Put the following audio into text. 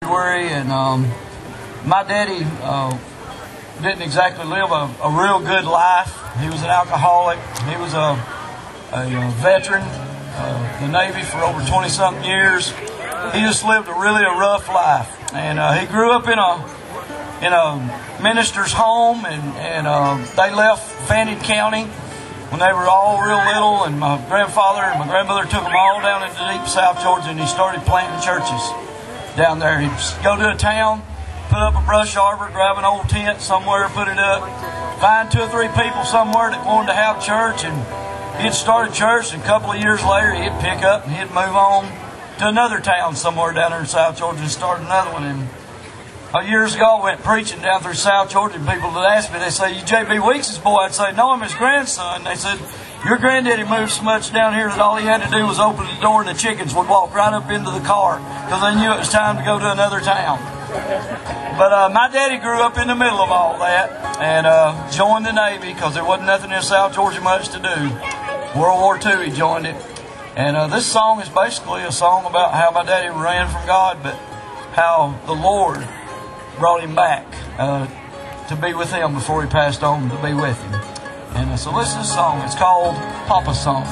And my daddy didn't exactly live a real good life. He was an alcoholic. He was a veteran of the Navy for over 20-something years. He just lived a rough life. And he grew up in a minister's home, and they left Fannin County when they were all real little, and my grandfather and my grandmother took them all down into deep South Georgia, and he started planting churches down there. He'd go to a town, put up a brush arbor, grab an old tent somewhere, put it up, find 2 or 3 people somewhere that wanted to have church, and he'd start a church, and a couple of years later he'd pick up and he'd move on to another town somewhere down there in South Georgia and start another one. And years ago I went preaching down through South Georgia, and people would ask me, they say, "You J.B. Weeks' boy?" I'd say, "No, I'm his grandson." They said, "Your granddaddy moved so much down here that all he had to do was open the door and the chickens would walk right up into the car because they knew it was time to go to another town." But my daddy grew up in the middle of all that and joined the Navy because there wasn't nothing in South Georgia much to do. World War II he joined it. And this song is basically a song about how my daddy ran from God, but how the Lord brought him back to be with him before he passed on to be with him. And so listen to this song. It's called Papa's Song.